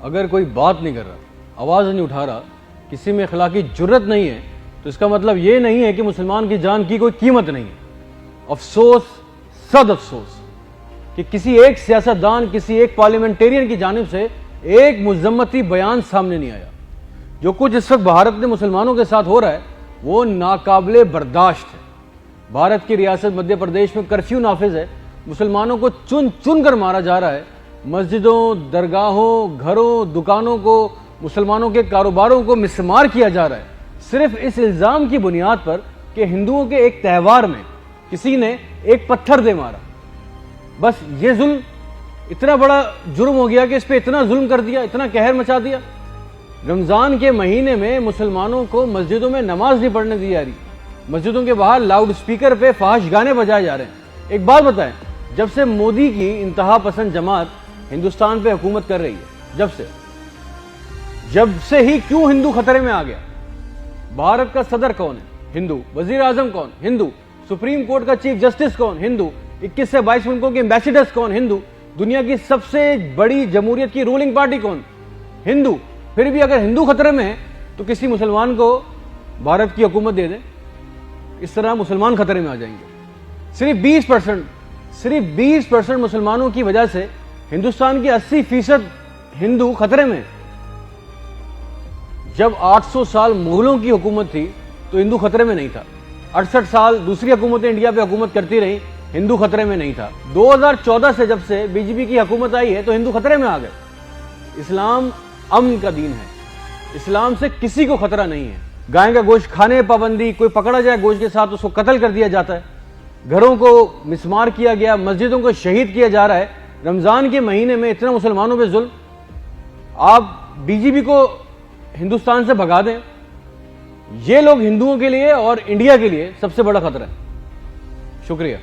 اگر کوئی بات نہیں کر رہا, آواز نہیں اٹھا رہا, کسی میں اخلاقی جرت نہیں ہے, تو اس کا مطلب یہ نہیں ہے کہ مسلمان کی جان کی کوئی قیمت نہیں ہے. افسوس, صد افسوس کہ کسی ایک سیاستدان, کسی ایک پارلیمنٹیرین کی جانب سے ایک مذمتی بیان سامنے نہیں آیا. جو کچھ اس وقت بھارت میں مسلمانوں کے ساتھ ہو رہا ہے وہ ناقابل برداشت ہے. بھارت کی ریاست مدھیہ پردیش میں کرفیو نافذ ہے, مسلمانوں کو چن چن کر مارا جا رہا ہے. مسجدوں, درگاہوں, گھروں, دکانوں کو, مسلمانوں کے کاروباروں کو مسمار کیا جا رہا ہے, صرف اس الزام کی بنیاد پر کہ ہندوؤں کے ایک تہوار میں کسی نے ایک پتھر دے مارا. بس یہ ظلم اتنا بڑا جرم ہو گیا کہ اس پہ اتنا ظلم کر دیا, اتنا قہر مچا دیا. رمضان کے مہینے میں مسلمانوں کو مسجدوں میں نماز نہیں پڑھنے دی جا رہی, مسجدوں کے باہر لاؤڈ سپیکر پہ فحش گانے بجائے جا رہے ہیں. ایک بات بتائیں, جب سے مودی کی انتہا پسند جماعت ہندوستان پہ حکومت کر رہی ہے, جب سے ہی کیوں ہندو خطرے میں آ گیا؟ بھارت کا صدر کون ہے؟ ہندو. وزیر اعظم کون؟ ہندو. سپریم کورٹ کا چیف جسٹس کون؟ ہندو. 21 سے 22 ملکوں کے ایمبیسیڈرز کون؟ ہندو. دنیا کی سب سے بڑی جمہوریت کی رولنگ پارٹی کون؟ ہندو. پھر بھی اگر ہندو خطرے میں ہے تو کسی مسلمان کو بھارت کی حکومت دے دیں, اس طرح مسلمان خطرے میں آ جائیں گے. صرف 20% مسلمانوں کی وجہ سے ہندوستان کی 80% ہندو خطرے میں. جب 800 سال مغلوں کی حکومت تھی تو ہندو خطرے میں نہیں تھا. 68 سال دوسری حکومتیں انڈیا پہ حکومت کرتی رہی, ہندو خطرے میں نہیں تھا. 2014 سے جب سے بی جے پی کی حکومت آئی ہے تو ہندو خطرے میں آ گئے. اسلام امن کا دین ہے, اسلام سے کسی کو خطرہ نہیں ہے. گائے کا گوشت کھانے پابندی, کوئی پکڑا جائے گوشت کے ساتھ اس کو قتل کر دیا جاتا ہے, گھروں کو مسمار کیا گیا, مسجدوں کو شہید کیا جا رہا ہے. رمضان کے مہینے میں اتنا مسلمانوں پہ ظلم. آپ بی جے پی کو ہندوستان سے بھگا دیں, یہ لوگ ہندوؤں کے لیے اور انڈیا کے لیے سب سے بڑا خطرہ ہے. شکریہ.